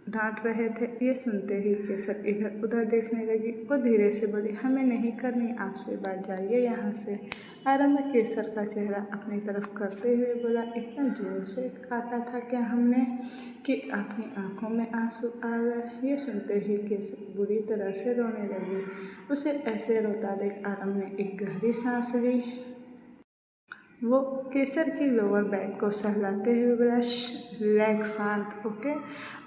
Speaker 1: डांट रहे थे? ये सुनते ही केसर इधर उधर देखने लगी। वो धीरे से बोली, हमें नहीं करनी आपसे बात, जाइए यहाँ से। आरंभ केसर का चेहरा अपनी तरफ करते हुए बोला, इतना जोर से काटा था क्या हमने कि आपकी आंखों में आंसू आ गए? ये सुनते ही केसर बुरी तरह से रोने लगी। उसे ऐसे रोता देख आरंभ ने एक गहरी सांस ली। वो केसर की लोअर बैक को सहलाते हुए बोला, रिलैक्स, शांत। ओके,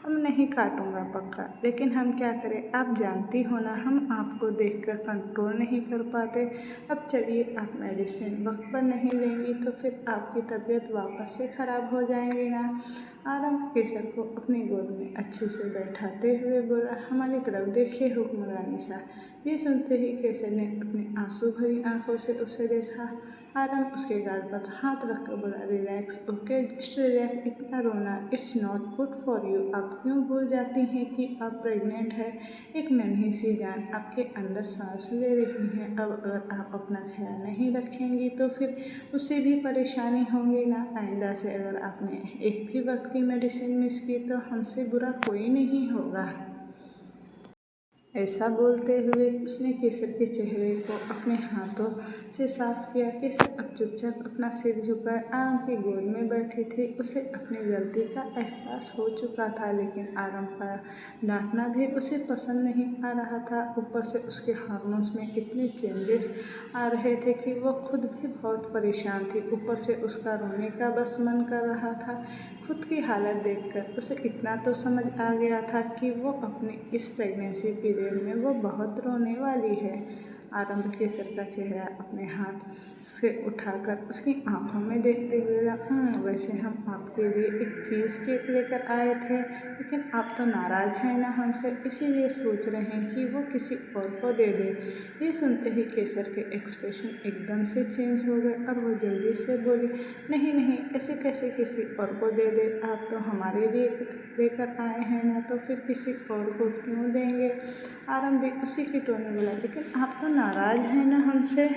Speaker 1: अब नहीं काटूंगा पक्का, लेकिन हम क्या करें, आप जानती हो ना, हम आपको देखकर कंट्रोल नहीं कर पाते। अब चलिए, आप मेडिसिन वक्त पर नहीं लेंगी तो फिर आपकी तबीयत वापस से ख़राब हो जाएंगी ना। आरंभ केसर को अपनी गोद में अच्छे से बैठाते हुए बोला, हमारी तरफ देखिए हुक्मरानी शाह। ये सुनते ही केसर ने अपनी आंसू भरी आंखों से उसे देखा। आरंभ उसके गाल पर हाथ रखकर बोला, रिलैक्स, ओके, जस्ट रिलैक्स, इतना रोना it's not good for you. आप क्यों भूल जाती हैं कि आप प्रेग्नेंट है? एक नन्ही सी जान आपके अंदर सांस ले रही है। अब अगर आप अपना ख्याल नहीं रखेंगी तो फिर उससे भी परेशानी होगी ना। आइंदा से अगर आपने एक भी वक्त की मेडिसिन मिस की तो हमसे बुरा कोई नहीं होगा। ऐसा बोलते हुए उसने केसर के चेहरे को अपने हाथों से साफ किया। केसर अब चुपचाप अपना सिर झुकाए आरंभ की गोद में बैठी थी। उसे अपनी गलती का एहसास हो चुका था, लेकिन आरंभ का डांटना भी उसे पसंद नहीं आ रहा था। ऊपर से उसके हार्मोन्स में इतने चेंजेस आ रहे थे कि वो खुद भी बहुत परेशान थी। ऊपर से उसका रोने का बस मन कर रहा था। खुद की हालत देखकर उसे इतना तो समझ आ गया था कि वो अपनी इस प्रेगनेंसी पीरियड में वो बहुत रोने वाली है। आरंभ केसर का चेहरा अपने हाथ से उठाकर उसकी आंखों में देखते हुए बोला, वैसे हम आपके लिए एक चीज़ केक लेकर आए थे, लेकिन आप तो नाराज़ हैं ना हमसे, इसीलिए सोच रहे हैं कि वो किसी और को दे दे। ये सुनते ही केसर के एक्सप्रेशन एकदम से चेंज हो गए और वो जल्दी से बोली, नहीं नहीं, ऐसे कैसे किसी और को दे दे, आप तो हमारे लिए लेकर आए हैं ना, तो फिर किसी और को क्यों देंगे। आरंभ भी उसी की टोन में बोला, लेकिन आप तो नाराज़ हैं ना हमसे।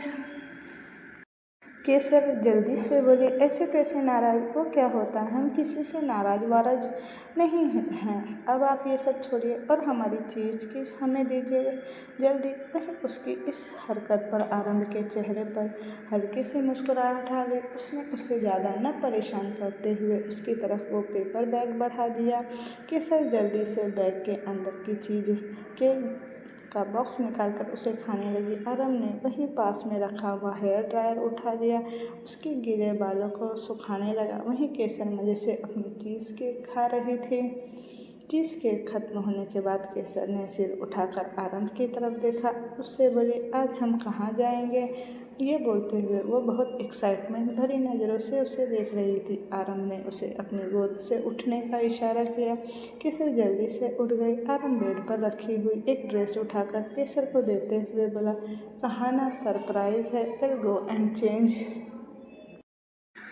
Speaker 1: केसर जल्दी से बोली, ऐसे कैसे नाराज़, वो क्या होता है, हम किसी से नाराज़ वाराज नहीं हैं। अब आप ये सब छोड़िए और हमारी चीज़ की हमें दीजिए जल्दी। वहीं उसकी इस हरकत पर आरंभ के चेहरे पर हल्की सी मुस्कुराहट आ गई। उसने उससे ज़्यादा न परेशान करते हुए उसकी तरफ वो पेपर बैग बढ़ा दिया। केसर जल्दी से बैग के अंदर की चीज़ के का बॉक्स निकालकर उसे खाने लगी। आरंभ ने वहीं पास में रखा हुआ हेयर ड्रायर उठा लिया, उसके गीले बालों को सुखाने लगा। वहीं केसर मज़े से अपनी चीज़ केक खा रही थी। चीज़ केक खत्म होने के बाद केसर ने सिर उठाकर आरंभ की तरफ देखा। उससे बोली, आज हम कहाँ जाएंगे? ये बोलते हुए वो बहुत एक्साइटमेंट भरी नज़रों से उसे देख रही थी। आरंभ ने उसे अपनी गोद से उठने का इशारा किया। केसर जल्दी से उठ गई। आरंभ बेड पर रखी हुई एक ड्रेस उठाकर केसर को देते हुए बोला, कहा ना सरप्राइज़ है, विल गो एंड चेंज।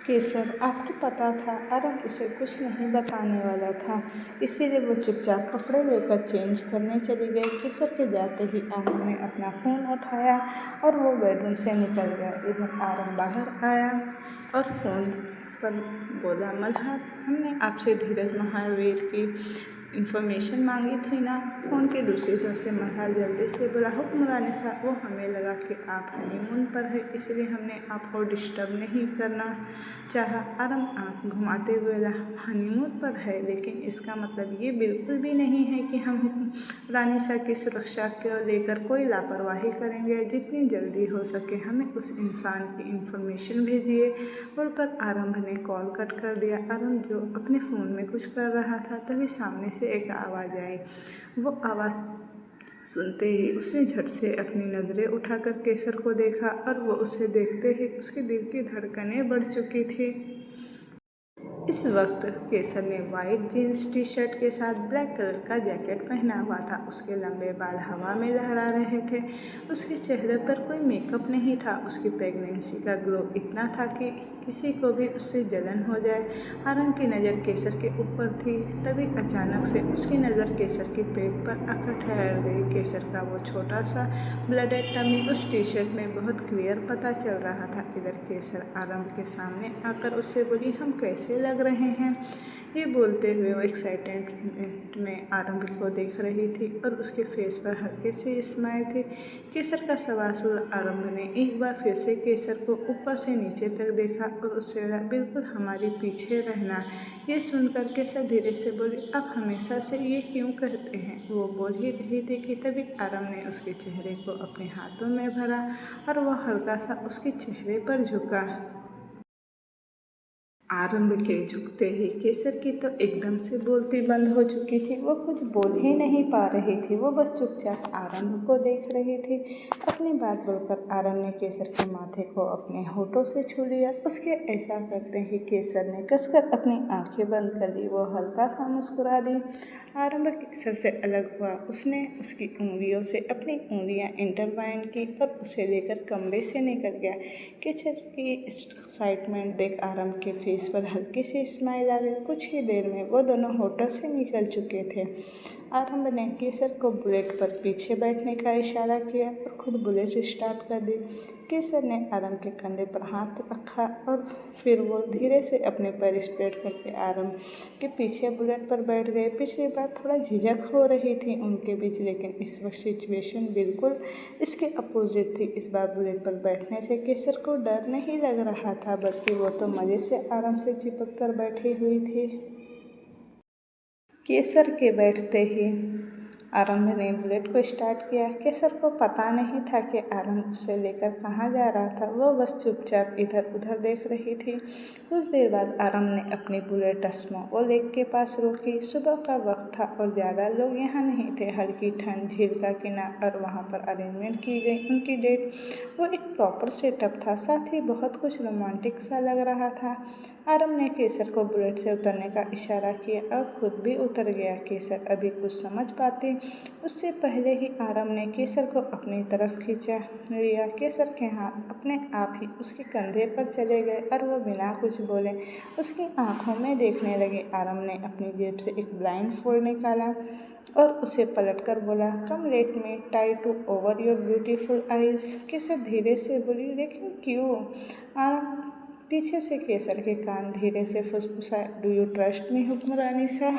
Speaker 1: केसर आपको पता था आरंभ उसे कुछ नहीं बताने वाला था, इसीलिए वो चुपचाप कपड़े लेकर चेंज करने चली गई। केसर के जाते ही आरंभ ने अपना फ़ोन उठाया और वो बेडरूम से निकल गया। इधर आरंभ बाहर आया और फ़ोन पर बोला, मल्हार, हमने आपसे धीरज महावीर की इन्फॉर्मेशन मांगी थी ना। फ़ोन की दूसरी तरफ से मल्हार जल्दी से बोला, हुक्मरानी साहब, वो हमें लगा कि आप हनीमून पर है, इसलिए हमने आपको डिस्टर्ब नहीं करना चाहा। आरंभ आँख घुमाते हुए बोला, हनीमून पर है, लेकिन इसका मतलब ये बिल्कुल भी नहीं है कि हम हुक्मरानी साहब की सुरक्षा को लेकर कोई लापरवाही करेंगे। जितनी जल्दी हो सके हमें उस इंसान की इन्फॉर्मेशन भेजिए, बोलकर आरंभ ने कॉल कट कर दिया। आरंभ जो अपने फ़ोन में कुछ कर रहा था, तभी सामने से एक आवाज़ आई। वो आवाज़ सुनते ही उसने झट से अपनी नज़रें उठाकर केसर को देखा और वो उसे देखते ही उसके दिल की धड़कनें बढ़ चुकी थी। इस वक्त केसर ने वाइट जीन्स टी शर्ट के साथ ब्लैक कलर का जैकेट पहना हुआ था। उसके लंबे बाल हवा में लहरा रहे थे। उसके चेहरे पर कोई मेकअप नहीं था। उसकी प्रेगनेंसी का ग्लो इतना था कि किसी को भी उससे जलन हो जाए। आरंभ की नज़र केसर के ऊपर थी, तभी अचानक से उसकी नज़र केसर के पेट पर आकर ठहर गई। केसर का वो छोटा सा ब्लडेड टमी उस टी शर्ट में बहुत क्लियर पता चल रहा था। इधर केसर आरंभ के सामने आकर उससे बोली, हम कैसे लग रहे हैं? ये बोलते हुए वो एक्साइटमेंट में आरंभ को देख रही थी और उसके फेस पर हल्की सी स्माइल थी। केसर का सवाल सुन आरंभ ने एक बार फिर से केसर को ऊपर से नीचे तक देखा और उससे बोला, बिल्कुल हमारे पीछे रहना। ये सुनकर केसर धीरे से बोली, आप हमेशा से ये क्यों कहते हैं? वो बोल ही रही थी कि तभी आरंभ ने उसके चेहरे को अपने हाथों में भरा और वह हल्का सा उसके चेहरे पर झुका। आरंभ के झुकते ही केसर की तो एकदम से बोलती बंद हो चुकी थी। वो कुछ बोल ही नहीं पा रही थी। वो बस चुपचाप आरंभ को देख रही थी। अपनी बात बोलकर आरंभ ने केसर के माथे को अपने होठों से छू लिया। उसके ऐसा करते ही केसर ने कसकर अपनी आंखें बंद कर ली। वो हल्का सा मुस्कुरा दी। आरंभ केसर से अलग हुआ। उसने उसकी उंगलियों से अपनी उंगलियां इंटरवाइन की और उसे लेकर कमरे से निकल गया। केसर की एक्साइटमेंट देख आरंभ के फेस पर हल्की सी स्माइल आ गई। कुछ ही देर में वो दोनों होटल से निकल चुके थे। आरंभ ने केसर को बुलेट पर पीछे बैठने का इशारा किया और खुद बुलेट स्टार्ट कर दी। केसर ने आरंभ के कंधे पर हाथ रखा और फिर वो धीरे से अपने पैर स्प्रेड करके आरंभ के पीछे बुलेट पर बैठ गए। पिछली बार थोड़ा झिझक हो रही थी उनके बीच, लेकिन इस वक्त सिचुएशन बिल्कुल इसके अपोजिट थी। इस बार बुलेट पर बैठने से केसर को डर नहीं लग रहा था, बल्कि वो तो मज़े से आराम से चिपक कर बैठी हुई थी। केसर के बैठते ही आरंभ ने बुलेट को स्टार्ट किया। केसर को पता नहीं था कि आरंभ उसे लेकर कहाँ जा रहा था। वो बस चुपचाप इधर उधर देख रही थी। कुछ देर बाद आरंभ ने अपनी बुलेट स्नो लेक के पास रोकी। सुबह का वक्त था और ज़्यादा लोग यहाँ नहीं थे। हल्की ठंड, झील का किनारा और वहाँ पर अरेंजमेंट की गई उनकी डेट, वो एक प्रॉपर सेटअप था। साथ ही बहुत कुछ रोमांटिक सा लग रहा था। आरंभ ने केसर को बुलेट से उतरने का इशारा किया और खुद भी उतर गया। केसर अभी कुछ समझ पाती उससे पहले ही आरंभ ने केसर को अपनी तरफ खींचा लिया। केसर के हाथ अपने आप ही उसके कंधे पर चले गए और वो बिना कुछ बोले उसकी आंखों में देखने लगे। आरंभ ने अपनी जेब से एक ब्लाइंड फोल्ड निकाला और उसे पलटकर बोला, come let me tie to over your beautiful eyes. Kesar धीरे से बोली, लेकिन क्यों? आरंभ पीछे से केसर के कान धीरे से फुसफुसाया, डू यू ट्रस्ट मी हुक्मरानी सा?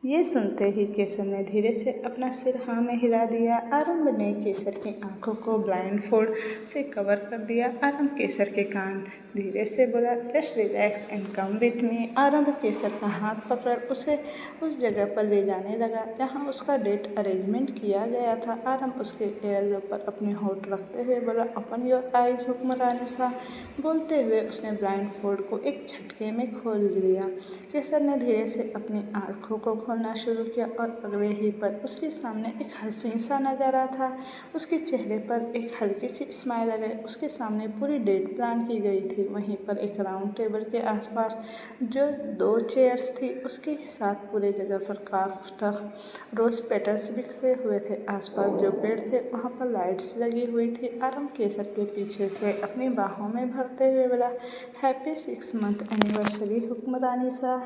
Speaker 1: ये सुनते ही केसर ने धीरे से अपना सिर हाँ में हिला दिया। आरंभ ने केसर की आंखों को ब्लाइंड फोल्ड से कवर कर दिया। आरंभ केसर के कान धीरे से बोला, just relax and come with me. आरंभ केसर का हाथ पकड़ उसे उस जगह पर ले जाने लगा जहाँ उसका डेट अरेंजमेंट किया गया था। आरंभ उसके एयर पर अपने होठ रखते हुए बोला, ओपन योर आइज हुक्मरानी सा। बोलते हुए उसने ब्लाइंड फोल्ड को एक झटके में खोल लिया। केसर ने धीरे से अपनी आंखों को खोलना शुरू किया और अगले ही पल उसके सामने एक हसीन सा नज़ारा था। उसके चेहरे पर एक हल्की सी स्माइल आ गई। उसके सामने पूरी डेट प्लान की गई थी। वहीं पर एक राउंड टेबल के आसपास जो 2 चेयर्स थी, उसके साथ पूरे जगह पर कार्व तक रोज पेटल्स बिखरे हुए थे। आसपास जो पेड़ थे वहाँ पर लाइट्स लगी हुई थी। आरंभ केसर के पीछे से अपनी बाहों में भरते हुए बोला, हैप्पी 6 मंथ एनिवर्सरी हुक्मरानी सा।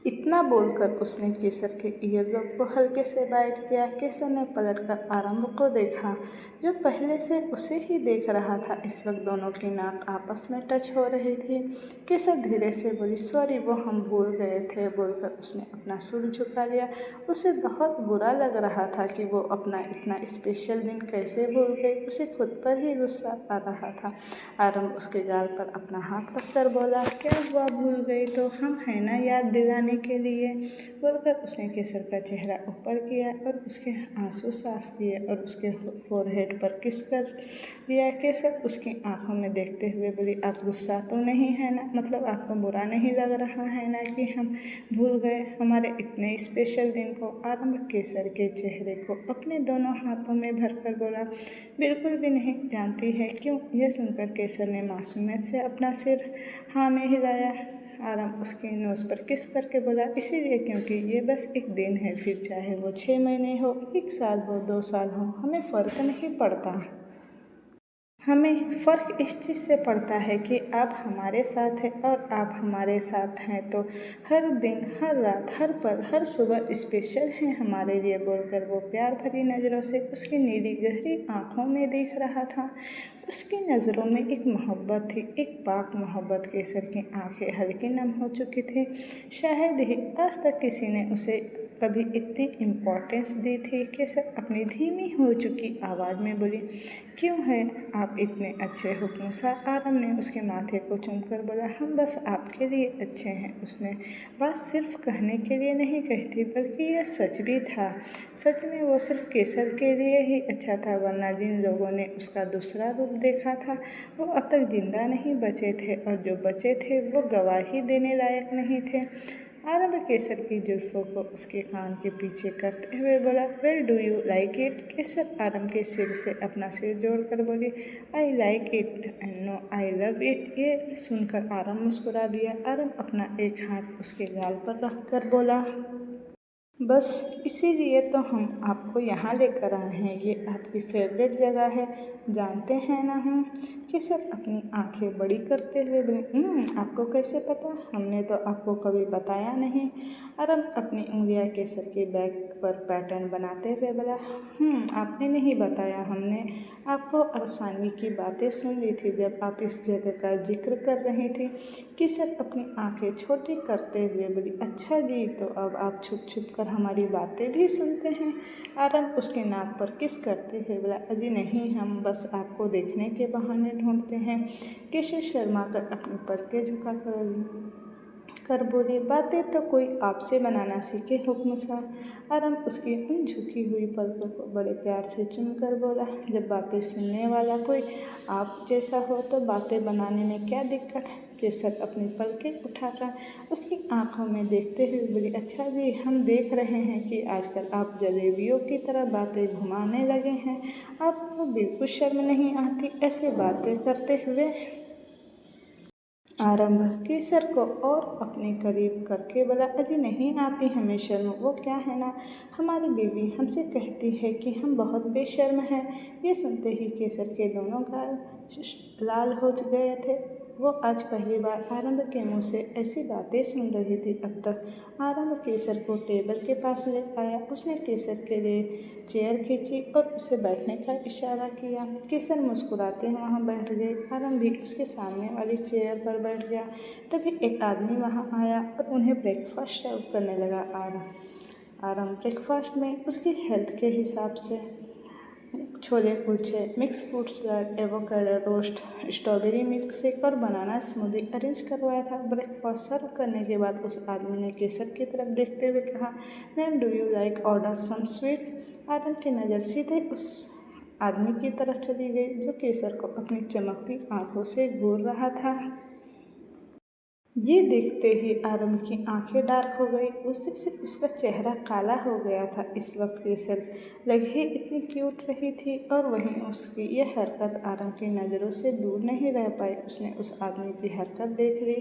Speaker 1: इतना बोलकर उसने केसर के ईयरबड को हल्के से बाइट किया। केसर ने पलटकर आरंभ को देखा, जो पहले से उसे ही देख रहा था। इस वक्त दोनों की नाक आपस में टच हो रही थी। केसर धीरे से बोली, सॉरी, वो हम भूल गए थे। बोलकर उसने अपना सिर झुका लिया। उसे बहुत बुरा लग रहा था कि वो अपना इतना स्पेशल दिन कैसे भूल गई। उसे खुद पर ही गुस्सा आ रहा था। आरंभ उसके गाल पर अपना हाथ रखकर बोला, क्या हुआ, भूल गई तो? हम हैं ना याद दिलाने के लिए। बोलकर उसने केसर का चेहरा ऊपर किया और उसके आंसू साफ किए और उसके फोरहेड पर किस कर लिया। केसर उसकी आंखों में देखते हुए बोली, आप गुस्सा तो नहीं है ना? मतलब आपको बुरा नहीं लग रहा है ना कि हम भूल गए हमारे इतने स्पेशल दिन को? आरंभ केसर के चेहरे को अपने दोनों हाथों में भरकर बोला, बिल्कुल भी नहीं। जानती है क्यों? यह सुनकर केसर ने मासूमियत से अपना सिर हाँ में हिलाया। आरंभ उसके नोज़ पर किस करके बोला, इसीलिए क्योंकि ये बस एक दिन है, फिर चाहे वो 6 महीने हो, 1 साल हो, 2 साल हो, हमें फ़र्क नहीं पड़ता। हमें फ़र्क इस चीज़ से पड़ता है कि आप हमारे साथ हैं और आप हमारे साथ हैं तो हर दिन, हर रात, हर पल, हर सुबह स्पेशल हैं हमारे लिए। बोलकर वो प्यार भरी नज़रों से उसकी नीली गहरी आँखों में देख रहा था। उसकी नज़रों में एक मोहब्बत थी, एक पाक मोहब्बत। केसर की आंखें हल्की नम हो चुकी थी। शायद ही आज तक किसी ने उसे कभी इतनी इम्पोर्टेंस दी थी। केसर अपनी धीमी हो चुकी आवाज़ में बोली, क्यों है आप इतने अच्छे हुक्मसार? आरम ने उसके माथे को चूमकर बोला, हम बस आपके लिए अच्छे हैं। उसने बात सिर्फ कहने के लिए नहीं कही थी, बल्कि यह सच भी था। सच में वो सिर्फ केसर के लिए ही अच्छा था, वरना जिन लोगों ने उसका दूसरा रूप देखा था वो अब तक जिंदा नहीं बचे थे, और जो बचे थे वो गवाही देने लायक नहीं थे। आरंभ केसर की जुल्फों को उसके कान के पीछे करते हुए बोला, well do you like it? Kesar Aarambh के सिर से अपना सिर जोड़कर बोली, I like it no I love it. ये सुनकर आरंभ मुस्कुरा दिया। आरंभ अपना एक हाथ उसके गाल पर रखकर बोला, बस इसीलिए तो हम आपको यहाँ लेकर आए हैं। ये आपकी फेवरेट जगह है, जानते हैं ना हम? केसर अपनी आंखें बड़ी करते हुए बोले, आपको कैसे पता? हमने तो आपको कभी बताया नहीं। आरंभ अपनी उंगलियां केसर के बैग पर पैटर्न बनाते हुए बोला, आपने नहीं बताया। हमने आपको और सानवी की बातें सुन ली थी जब आप इस जगह का जिक्र कर रही थी। केसर अपनी आंखें छोटी करते हुए बोली, अच्छा जी, तो अब आप छुप छुप कर हमारी बातें भी सुनते हैं? आरंभ उसके नाक पर किस करते हुए बोला, अजी नहीं, हम बस आपको देखने के बहाने ढूंढते हैं। केशव शर्मा कर अपनी पलकें झुका कर बोली, बातें तो कोई आपसे बनाना सीखे हुक्मसार। आरंभ उसकी उन झुकी हुई पलकों को बड़े प्यार से चूम कर बोला, जब बातें सुनने वाला कोई आप जैसा हो तो बातें बनाने में क्या दिक्कत है? केसर अपनी पलकें उठाकर उसकी आंखों में देखते हुए बोली, अच्छा जी, हम देख रहे हैं कि आजकल आप जलेबियों की तरह बातें घुमाने लगे हैं। आपको बिल्कुल शर्म नहीं आती ऐसे बातें करते हुए? आरंभ केसर को और अपने करीब करके बोला, अजी नहीं आती हमें शर्म। वो क्या है ना, हमारी बीवी हमसे कहती है कि हम बहुत बेशर्म हैं। ये सुनते ही केसर के दोनों गाल लाल हो गए थे। वो आज पहली बार आरंभ के मुंह से ऐसी बातें सुन रही थी। अब तक आरंभ केसर को टेबल के पास ले आया। उसने केसर के लिए चेयर खींची और उसे बैठने का इशारा किया। केसर मुस्कुराते वहाँ बैठ गए। आरंभ भी उसके सामने वाली चेयर पर बैठ गया। तभी एक आदमी वहाँ आया और उन्हें ब्रेकफास्ट सर्व करने लगा। आरंभ ब्रेकफास्ट में उसकी हेल्थ के हिसाब से chole kulche, mix fruit salad, avocado roast, strawberry milk shake और बनाना स्मूदी अरेंज करवाया था। ब्रेकफास्ट सर्व करने के बाद उस आदमी ने केसर की तरफ देखते हुए कहा, ma'am do you like order some sweet? Aarambh की नज़र सीधे उस आदमी की तरफ चली गई जो केसर को अपनी चमकती आंखों से घूर रहा था। ये देखते ही आरंभ की आंखें डार्क हो गई। उससे से उसका चेहरा काला हो गया था। इस वक्त केसर लगे इतनी क्यूट रही थी और वहीं उसकी यह हरकत आरंभ की नज़रों से दूर नहीं रह पाई। उसने उस आदमी की हरकत देख ली।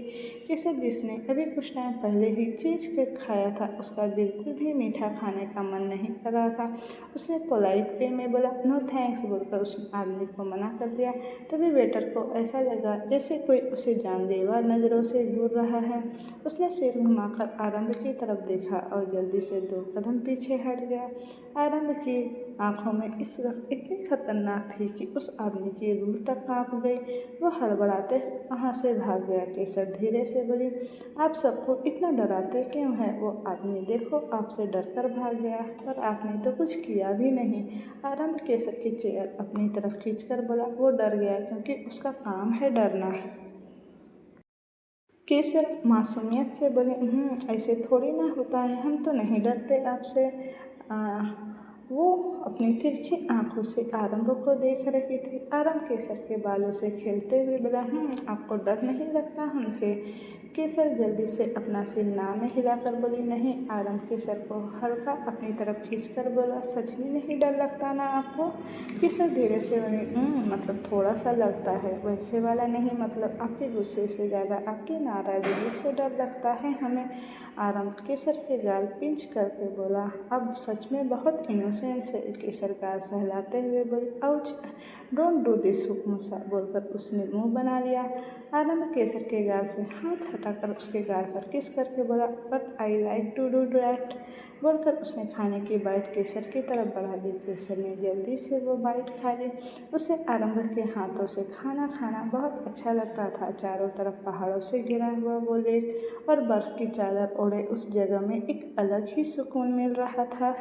Speaker 1: केसर जिसने अभी कुछ टाइम पहले ही चीज केक खाया था, उसका बिल्कुल भी मीठा खाने का मन नहीं कर रहा था। उसने पोलाइट वे में बोला, नो थैंक्स बोलकर उस आदमी को मना कर दिया। तभी वेटर को ऐसा लगा जैसे कोई उसे जानलेवा नज़रों से घूर रहा है। उसने सिर घुमाकर आरंभ की तरफ देखा और जल्दी से 2 कदम पीछे हट गया। आरंभ की आंखों में इस वक्त इतनी खतरनाक थी कि उस आदमी की रूह तक कांप गई। वो हड़बड़ाते वहाँ से भाग गया। केसर धीरे से बोली, आप सबको इतना डराते क्यों है? वो आदमी देखो आपसे डरकर भाग गया, पर आपने तो कुछ किया भी नहीं। आरंभ केसर की चेयर अपनी तरफ खींचकर बोला, वो डर गया क्योंकि उसका काम है डरना। केसर मासूमियत से बोले, ऐसे थोड़ी ना होता है, हम तो नहीं डरते आपसे। वो अपनी तिरछी आंखों से आरंभ को देख रही थी। आरंभ केसर के बालों से खेलते हुए बोला, आपको डर नहीं लगता हमसे? केसर जल्दी से अपना सिर ना में हिलाकर बोली, नहीं। आरंभ केसर को हल्का अपनी तरफ खींचकर बोला, सच में नहीं डर लगता ना आपको? केसर धीरे से बोली, मतलब थोड़ा सा लगता है, वैसे वाला नहीं, मतलब आपके गुस्से से ज़्यादा आपकी नाराज़गी से डर लगता है हमें। आरंभ केसर के गाल पिंच करके बोला, अब सच में बहुत इनोसेंस है। केसर गाल सहलाते हुए बोली, आउच, डोंट डू दिस हुक्मुसा बोलकर उसने मुंह बना लिया। आरंभ केसर के गाल से हाथ हटाकर उसके गाल पर किस करके बोला, but I like to do that बोलकर उसने खाने की बाइट केसर की तरफ बढ़ा दी। केसर ने जल्दी से वो बाइट खा ली। उसे आरंभ के हाथों से खाना खाना बहुत अच्छा लगता था। चारों तरफ पहाड़ों से घिरा हुआ वो लेक और बर्फ की चादर ओढ़े उस जगह में एक अलग ही सुकून मिल रहा था।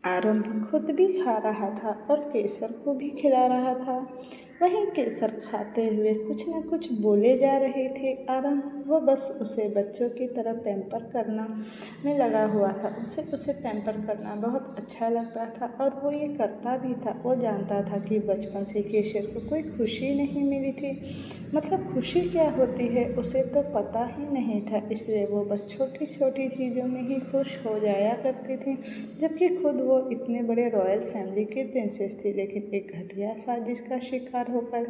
Speaker 1: आरंभ खुद भी खा रहा था और केसर को भी खिला रहा था। वहीं केसर खाते हुए कुछ न कुछ बोले जा रहे थे। आरंभ वो बस उसे बच्चों की तरह पैम्पर करना में लगा हुआ था। उसे पैम्पर करना बहुत अच्छा लगता था और वो ये करता भी था। वो जानता था कि बचपन से केसर को कोई खुशी नहीं मिली थी, मतलब खुशी क्या होती है उसे तो पता ही नहीं था। इसलिए वो बस छोटी छोटी चीज़ों में ही खुश हो जाया करती थी। जबकि खुद वो इतने बड़े रॉयल फैमिली की प्रिंसेस थी, लेकिन एक घटिया साजिश का शिकार होकर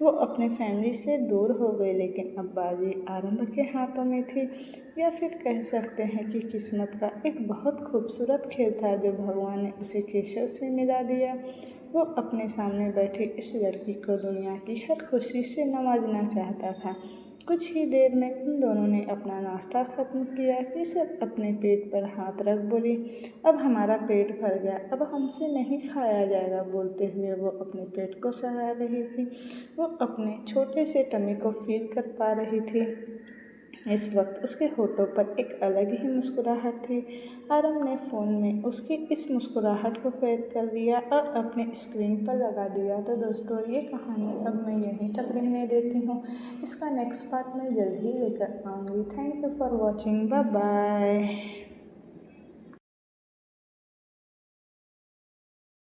Speaker 1: वो अपने फैमिली से दूर हो गई। लेकिन अब बाजी आरंभ के हाथों में थी, या फिर कह सकते हैं कि किस्मत का एक बहुत खूबसूरत खेल था जो भगवान ने उसे केसर से मिला दिया। वो अपने सामने बैठी इस लड़की को दुनिया की हर खुशी से नवाजना चाहता था। कुछ ही देर में उन दोनों ने अपना नाश्ता ख़त्म किया। केसर अपने पेट पर हाथ रख बोली, अब हमारा पेट भर गया, अब हमसे नहीं खाया जाएगा। बोलते हुए वो अपने पेट को सहला रही थी। वो अपने छोटे से टमी को फील कर पा रही थी। इस वक्त उसके होठों पर एक अलग ही मुस्कुराहट थी। आरंभ ने फ़ोन में उसकी इस मुस्कुराहट को कैद कर लिया और अपने स्क्रीन पर लगा दिया। तो दोस्तों, ये कहानी अब मैं यहीं तक रहने देती हूँ। इसका नेक्स्ट पार्ट मैं जल्द ही लेकर आऊँगी। Thank you for watching. Bye bye.